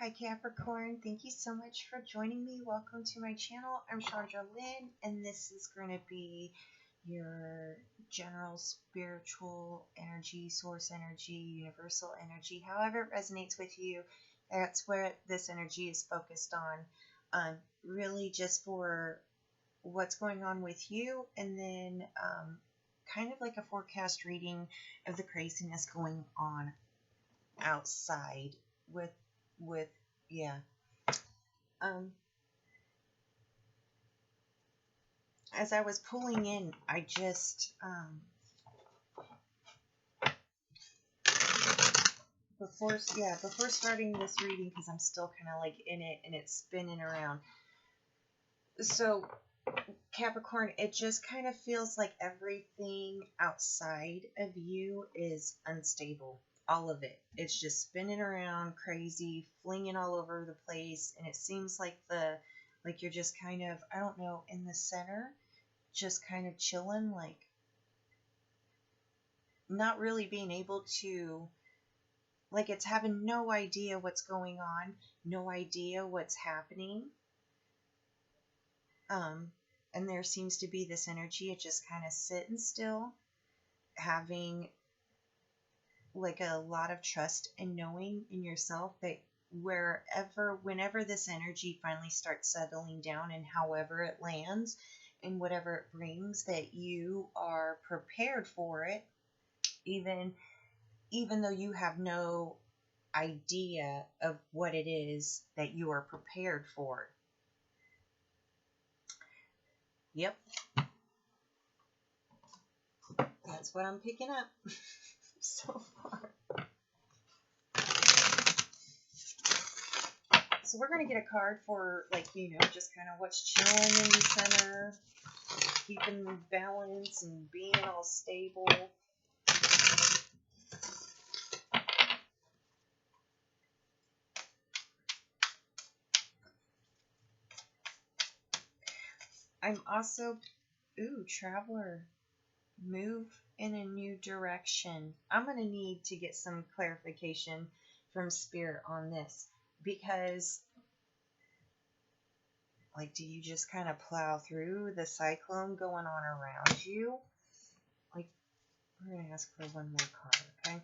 Hi Capricorn, thank you so much for joining me. Welcome to my channel. I'm Shandra Lynn, and this is going to be your general spiritual energy, source energy, universal energy, however it resonates with you. That's where this energy is focused on. Really just for what's going on with you, and then kind of like a forecast reading of the craziness going on outside with yeah. As I was pulling in, I just before starting this reading, because I'm still kind of like in it and it's spinning around. So Capricorn, it just kind of feels like everything outside of you is unstable. All of it. It's just spinning around crazy, flinging all over the place, and it seems like you're just kind of, I don't know, in the center, just kind of chilling, like not really being able to, like it's having no idea what's going on, no idea what's happening. And there seems to be this energy of just kind of sitting still, having like a lot of trust and knowing in yourself that whenever this energy finally starts settling down, and however it lands and whatever it brings, that you are prepared for it, even though you have no idea of what it is that you are prepared for. Yep. That's what I'm picking up so far. So we're going to get a card for, like, just kind of what's chilling in the center, keeping balance and being all stable. I'm also, traveler, move in a new direction. I'm going to need to get some clarification from Spirit on this, because like, do you just kind of plow through the cyclone going on around you? Like, we're going to ask for one more card, okay?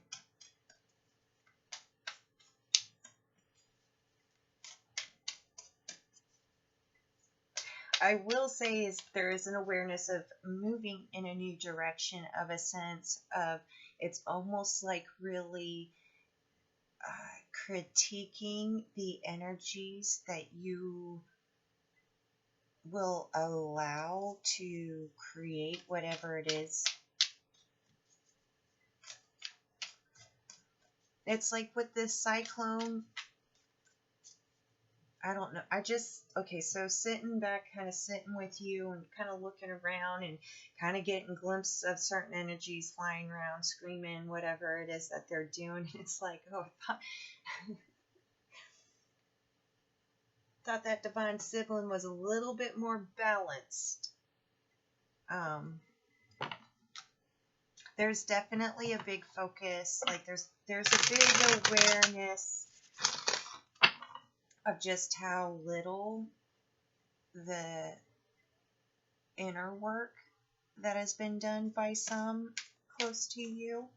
I will say is there is an awareness of moving in a new direction, of a sense of, it's almost like really critiquing the energies that you will allow to create whatever it is. It's like with this cyclone, I don't know. So sitting back, kind of sitting with you and kind of looking around and kind of getting glimpses of certain energies flying around, screaming, whatever it is that they're doing. It's like, oh, I thought that divine sibling was a little bit more balanced. There's definitely a big focus. Like there's a big awareness of just how little the inner work that has been done by some close to you.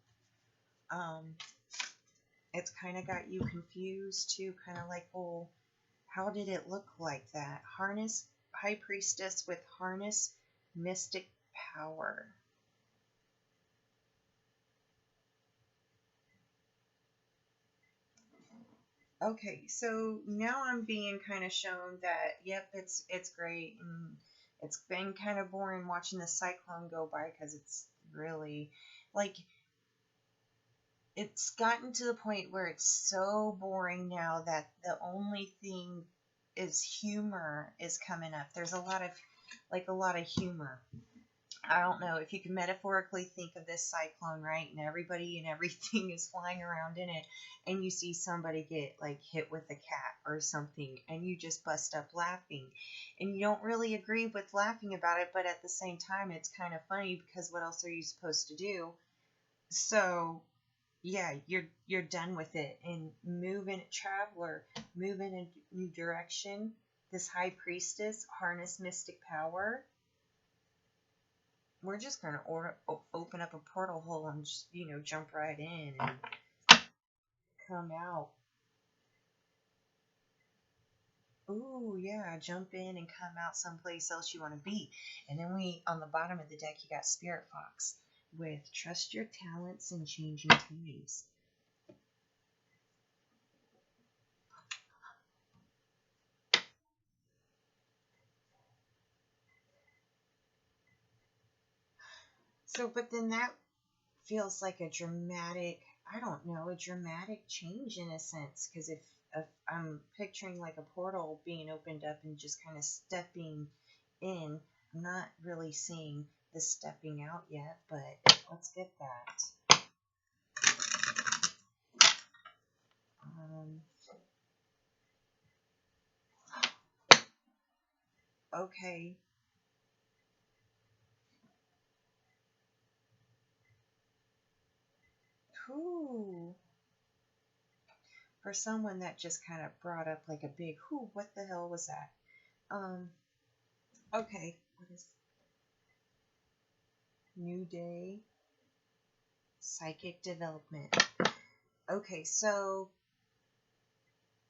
It's kind of got you confused too, kind of like, well, how did it look like that? Harness High Priestess with harness mystic power. Okay, so now I'm being kind of shown that, yep, it's great, and it's been kind of boring watching the cyclone go by, because it's really, like, it's gotten to the point where it's so boring now that the only thing is humor is coming up. There's a lot of humor. I don't know if you can metaphorically think of this cyclone, right? And everybody and everything is flying around in it, and you see somebody get like hit with a cat or something, and you just bust up laughing, and you don't really agree with laughing about it, but at the same time, it's kind of funny, because what else are you supposed to do? So yeah, you're done with it and move in, traveler, move in a new direction. This high priestess, harness mystic power. We're just gonna open up a portal hole and just, jump right in and come out. Ooh, yeah, jump in and come out someplace else you want to be. And then on the bottom of the deck, you got Spirit Fox with trust your talents and changing times. So, but then that feels like a dramatic, I don't know, a dramatic change in a sense. Because if I'm picturing like a portal being opened up and just kind of stepping in, I'm not really seeing the stepping out yet, but let's get that. Okay. Whew. For someone that just kind of brought up like a big whoo, what the hell was that? Okay, what is new day? Psychic development. Okay, so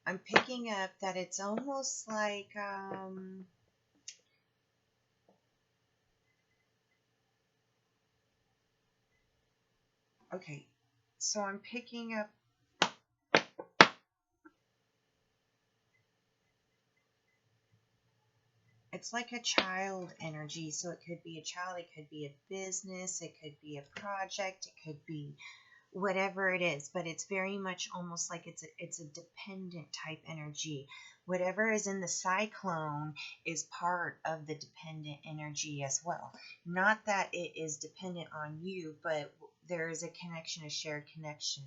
I'm picking up that it's almost like okay, so I'm picking up it's like a child energy. So it could be a child, it could be a business, it could be a project, it could be whatever it is, but it's very much almost like it's a dependent type energy. Whatever is in the cyclone is part of the dependent energy as well. Not that it is dependent on you, but there is a connection, a shared connection.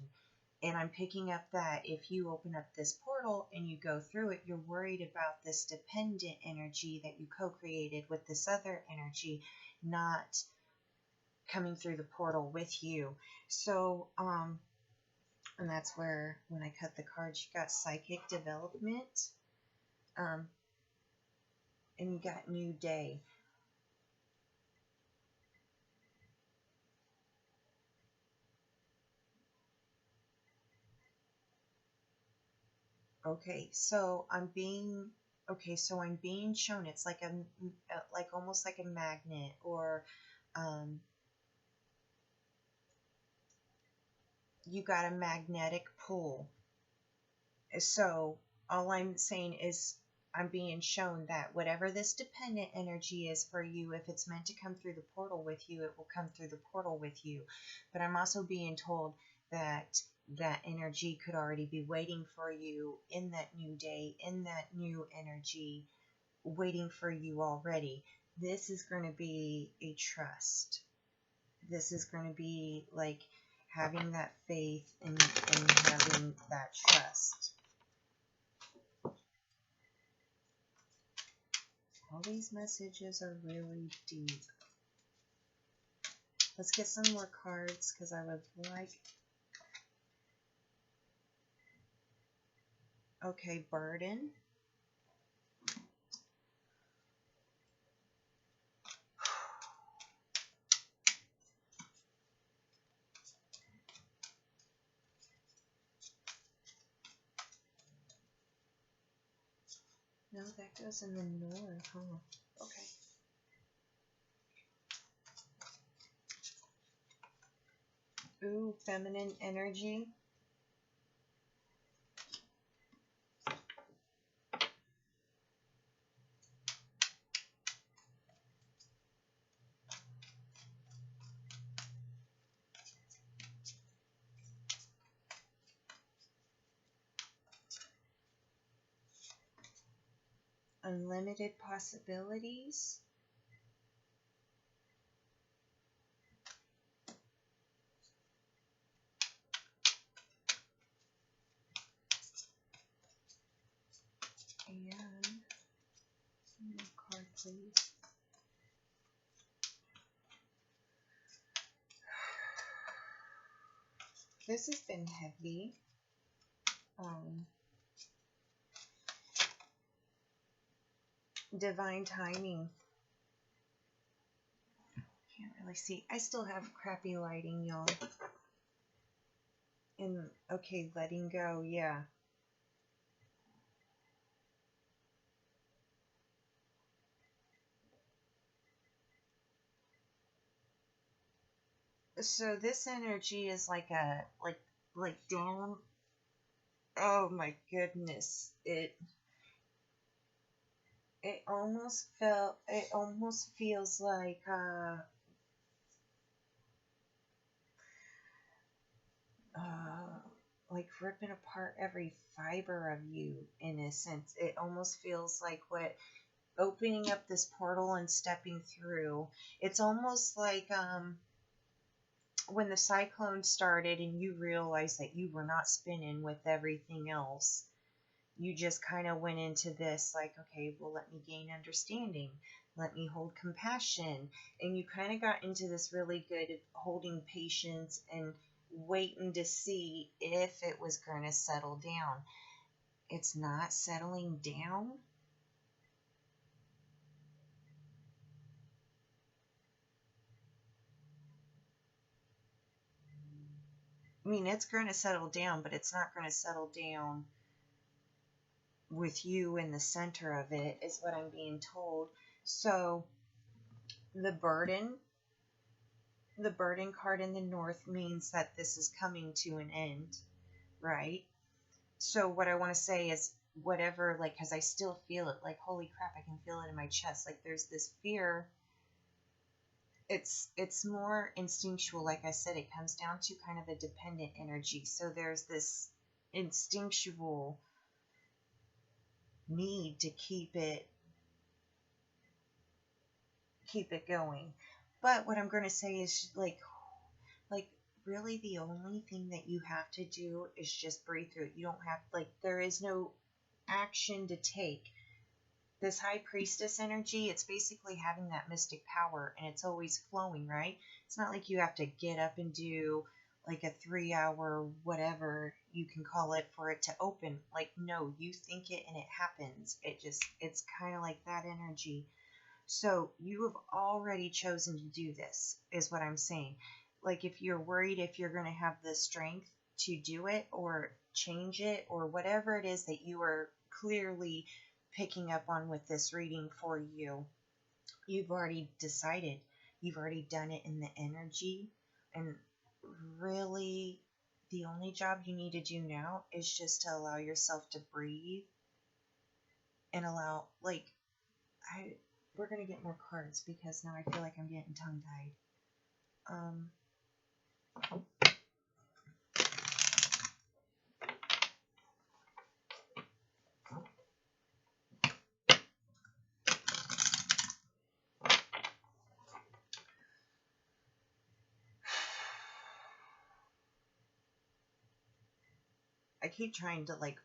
And I'm picking up that if you open up this portal and you go through it, you're worried about this dependent energy that you co-created with this other energy not coming through the portal with you. So, and that's where when I cut the cards, you got psychic development, and you got new day. Okay, so I'm being shown it's like like almost like a magnet, or you got a magnetic pull. So all I'm saying is I'm being shown that whatever this dependent energy is for you, if it's meant to come through the portal with you, it will come through the portal with you. But I'm also being told that that energy could already be waiting for you in that new day, in that new energy, waiting for you already. This is going to be a trust. This is going to be like having that faith and having that trust. All these messages are really deep. Let's get some more cards because I would like... Okay, burden. No, that goes in the north, huh? Okay. Ooh, feminine energy. Unlimited possibilities. And one more card, please. This has been heavy. Divine timing. Can't really see. I still have crappy lighting, y'all. And okay, letting go, yeah. So this energy is like a like down. Oh my goodness. It almost feels like ripping apart every fiber of you in a sense. It almost feels like what opening up this portal and stepping through. It's almost like when the cyclone started and you realized that you were not spinning with everything else. You just kind of went into this like, okay, well, let me gain understanding. Let me hold compassion. And you kind of got into this really good holding patience and waiting to see if it was going to settle down. It's not settling down. I mean, it's going to settle down, but it's not going to settle down with you in the center of it, is what I'm being told. So the burden card in the north means that this is coming to an end, right? So what I want to say is whatever, like, because I still feel it, like, holy crap, I can feel it in my chest. Like, there's this fear. It's more instinctual. Like I said, it comes down to kind of a dependent energy. So there's this instinctual need to keep it going. But what I'm going to say is like really the only thing that you have to do is just breathe through it. You don't have, like, there is no action to take. This high priestess energy, it's basically having that mystic power, and it's always flowing, right? It's not like you have to get up and do like a 3-hour whatever you can call it for it to open. Like, no, you think it and it happens. It's kind of like that energy. So you have already chosen to do this, is what I'm saying. Like, if you're worried if you're going to have the strength to do it or change it or whatever it is that you are clearly picking up on with this reading for you, you've already decided. You've already done it in the energy. And really, the only job you need to do now is just to allow yourself to breathe and allow, like, we're going to get more cards because now I feel like I'm getting tongue-tied. I keep trying to, like,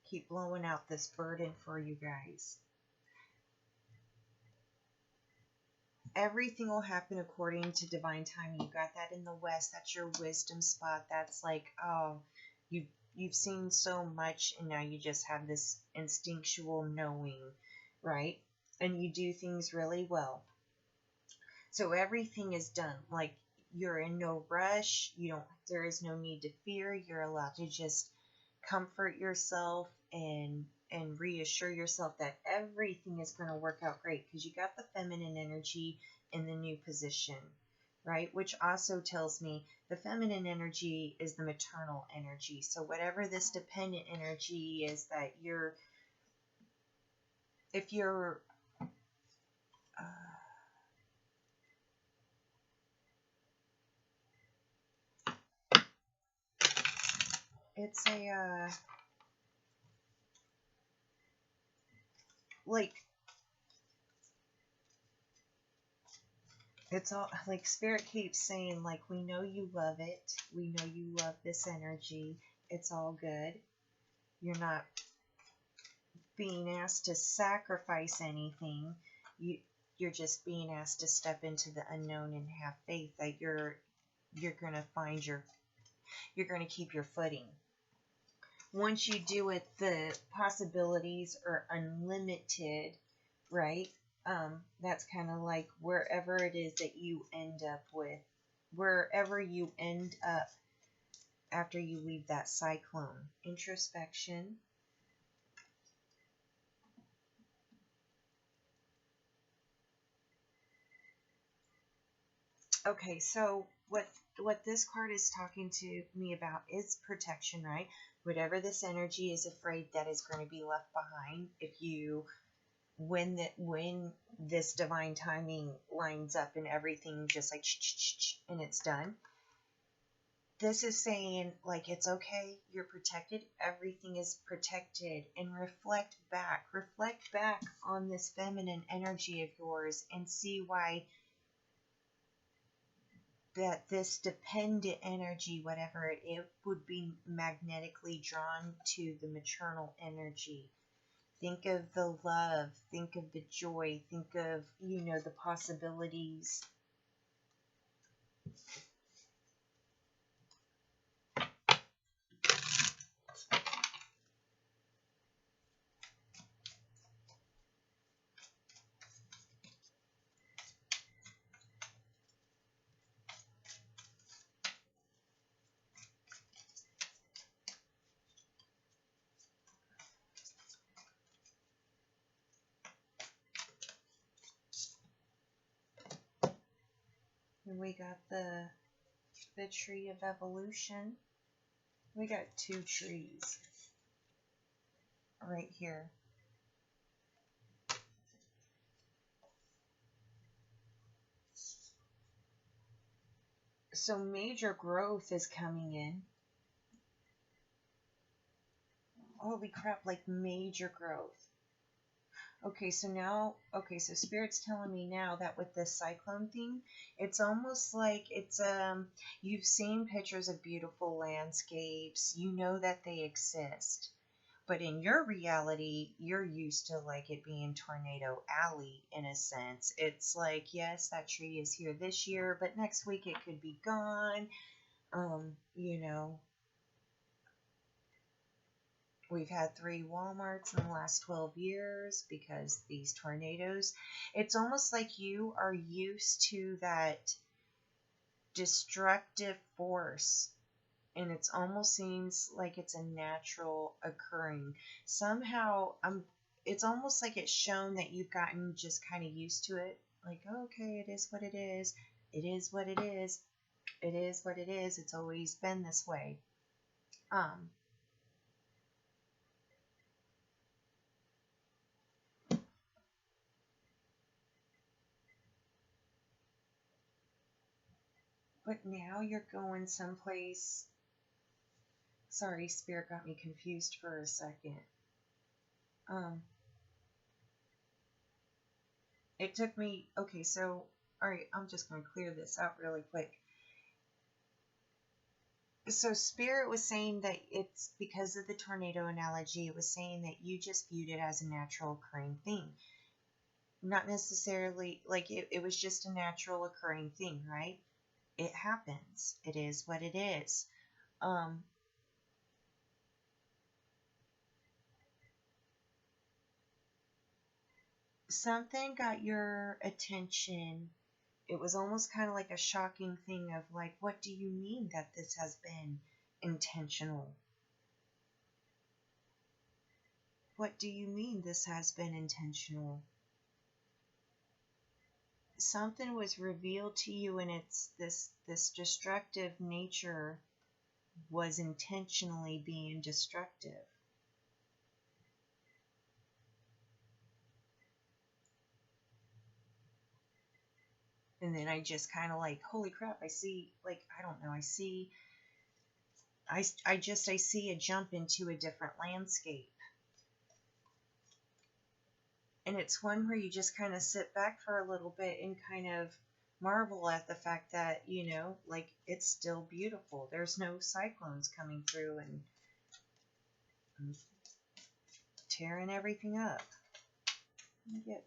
keep blowing out this burden for you guys. Everything will happen according to divine timing. You got that in the West. That's your wisdom spot. That's like, oh, you've seen so much, and now you just have this instinctual knowing, right? And you do things really well. So everything is done. Like, you're in no rush. There is no need to fear. You're allowed to just comfort yourself and reassure yourself that everything is going to work out great because you got the feminine energy in the new position, right? Which also tells me the feminine energy is the maternal energy. So whatever this dependent energy is that if you're it's a like, it's all like spirit keeps saying, like, we know you love it. We know you love this energy. It's all good. You're not being asked to sacrifice anything. You're just being asked to step into the unknown and have faith that you're going to find you're going to keep your footing. Once you do it, the possibilities are unlimited, right? That's kind of like wherever it is that you end up with, wherever you end up after you leave that cyclone. Introspection. Okay, so what this card is talking to me about is protection, right? Whatever this energy is afraid that is going to be left behind, if you when this divine timing lines up and everything just like and it's done. This is saying, like, it's okay, you're protected, everything is protected, and reflect back on this feminine energy of yours and see why that this dependent energy, whatever it would be magnetically drawn to the maternal energy. Think of the love, think of the joy, think of, the possibilities. And we got the tree of evolution. We got 2 trees right here. So major growth is coming in. Holy crap, like major growth. Okay, so Spirit's telling me now that with this cyclone thing, it's almost like it's you've seen pictures of beautiful landscapes, you know that they exist. But in your reality, you're used to like it being Tornado Alley in a sense. It's like, yes, that tree is here this year, but next week it could be gone. We've had 3 Walmarts in the last 12 years because these tornadoes. It's almost like you are used to that destructive force, and it almost seems like it's a natural occurring. Somehow, it's almost like it's shown that you've gotten just kind of used to it. Like, okay, it is what it is. It is what it is. It is what it is. It's always been this way. But now you're going someplace. Sorry, Spirit got me confused for a second. It took me, okay, so, alright, I'm just going to clear this out really quick. So Spirit was saying that it's because of the tornado analogy, it was saying that you just viewed it as a natural occurring thing. Not necessarily, like, it was just a natural occurring thing, right? It happens. It is what it is. Something got your attention. It was almost kind of like a shocking thing of like, what do you mean that this has been intentional? What do you mean this has been intentional? Something was revealed to you, and it's this destructive nature was intentionally being destructive. And then I just kind of like, holy crap, I see, like, I don't know, I see a jump into a different landscape. And it's one where you just kind of sit back for a little bit and kind of marvel at the fact that, like, it's still beautiful. There's no cyclones coming through and tearing everything up. Get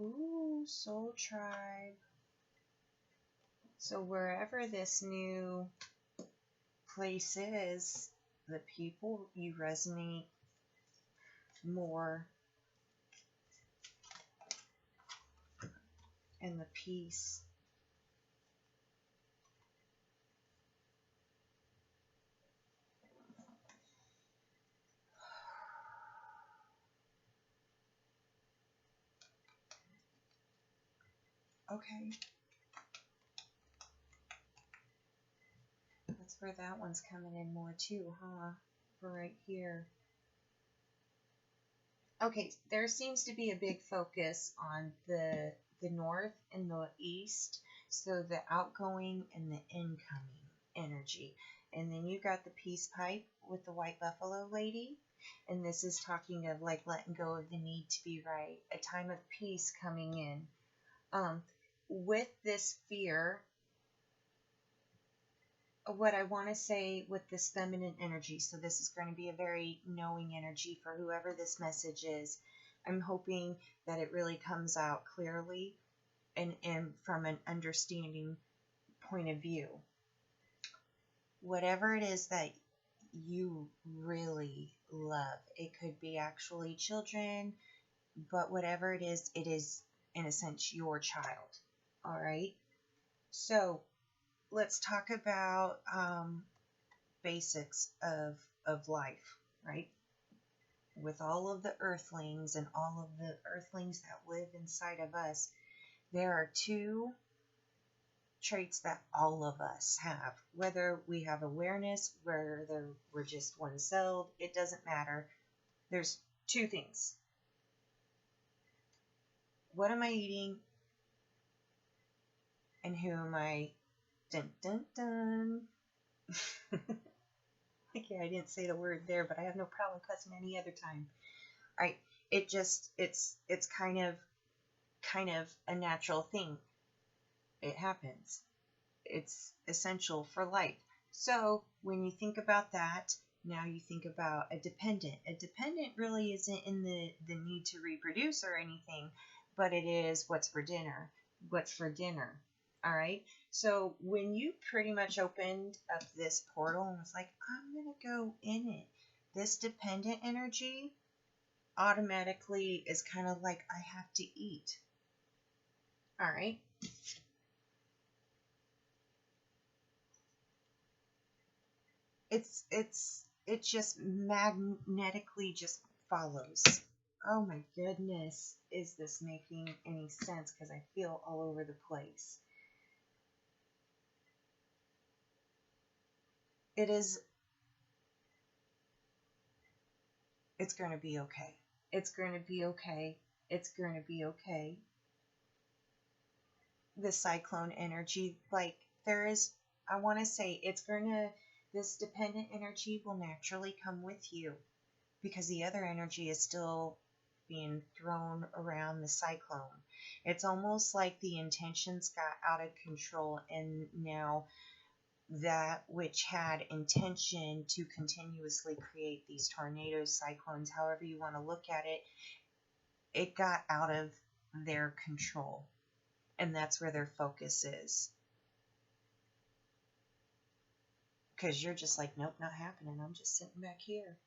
Ooh, soul tribe. So wherever this new place is, the people you resonate more, and the peace. Okay. That's where that one's coming in more too, huh? For right here. Okay, there seems to be a big focus on the north and the east, so the outgoing and the incoming energy. And then you got the peace pipe with the white buffalo lady, and this is talking of like letting go of the need to be right, a time of peace coming in. With this fear, what I want to say with this feminine energy, so this is going to be a very knowing energy for whoever this message is. I'm hoping that it really comes out clearly and from an understanding point of view. Whatever it is that you really love, it could be actually children, but whatever it is in a sense your child. All right. So let's talk about basics of life, right? With all of the earthlings and all of the earthlings that live inside of us, there are two traits that all of us have. Whether we have awareness, whether we're just one-celled, it doesn't matter. There's two things. What am I eating? And who am I? Dun, dun, dun. Okay, I didn't say the word there, but I have no problem cussing any other time. Right? It's kind of a natural thing. It happens. It's essential for life. So when you think about that, now you think about a dependent. A dependent really isn't in the need to reproduce or anything, but it is what's for dinner. What's for dinner. All right. So when you pretty much opened up this portal and was like, I'm going to go in it, this dependent energy automatically is kind of like, I have to eat. All right. It just magnetically just follows. Oh my goodness, is this making any sense? Because I feel all over the place. It's going to be okay. It's going to be okay. It's going to be okay. The cyclone energy, like I want to say this dependent energy will naturally come with you because the other energy is still being thrown around the cyclone. It's almost like the intentions got out of control, and now that which had intention to continuously create these tornadoes, cyclones, however you want to look at it, it got out of their control. And that's where their focus is. Because you're just like, nope, not happening. I'm just sitting back here.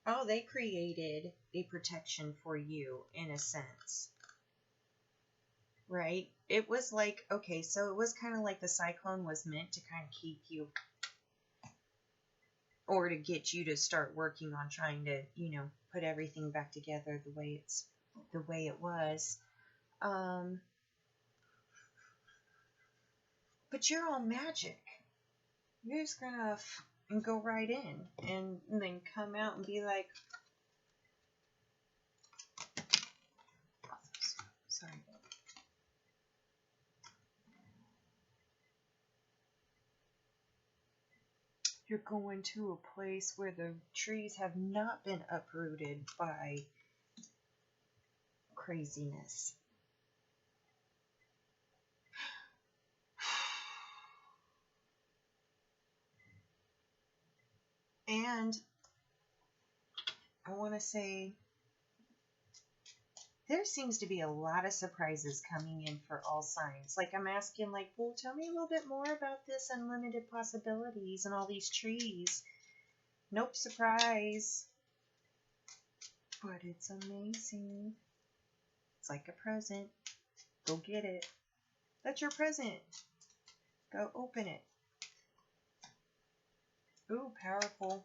Oh, they created a protection for you in a sense. Right? It was like, okay, so it was kind of like the cyclone was meant to kind of keep you, or to get you to start working on trying to, put everything back together the way it was. But you're all magic. You're just gonna and go right in and then come out and be like, sorry. You're going to a place where the trees have not been uprooted by craziness. And I want to say there seems to be a lot of surprises coming in for all signs. Like I'm asking, like, well, tell me a little bit more about this unlimited possibilities and all these trees. Nope, surprise. But it's amazing. It's like a present. Go get it. That's your present. Go open it. Ooh, powerful.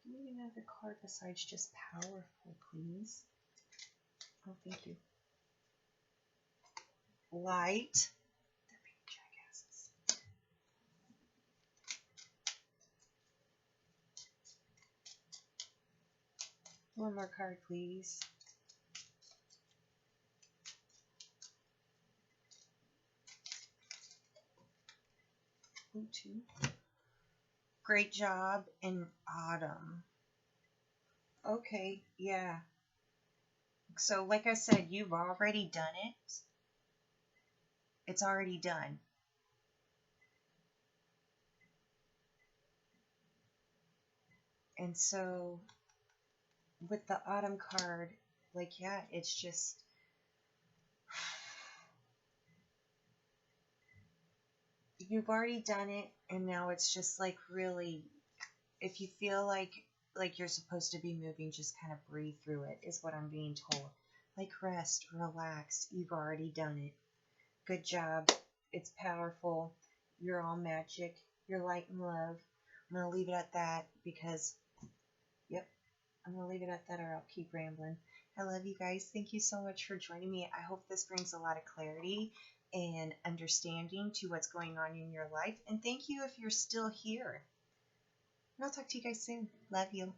Give me another card besides just powerful, please. Oh, thank you. Light. They're being jackasses. One more card, please. Ooh, two. Great job in autumn. Okay, yeah. So, like I said, you've already done it. It's already done. And so, with the autumn card, like, yeah, it's just, you've already done it, and now it's just like really, if you feel like you're supposed to be moving, just kind of breathe through it, is what I'm being told. Like, rest, relax. You've already done it. Good job. It's powerful. You're all magic. You're light and love. I'm going to leave it at that because, yep, I'm going to leave it at that or I'll keep rambling. I love you guys. Thank you so much for joining me. I hope this brings a lot of clarity and understanding to what's going on in your life. And thank you if you're still here. And I'll talk to you guys soon. Love you.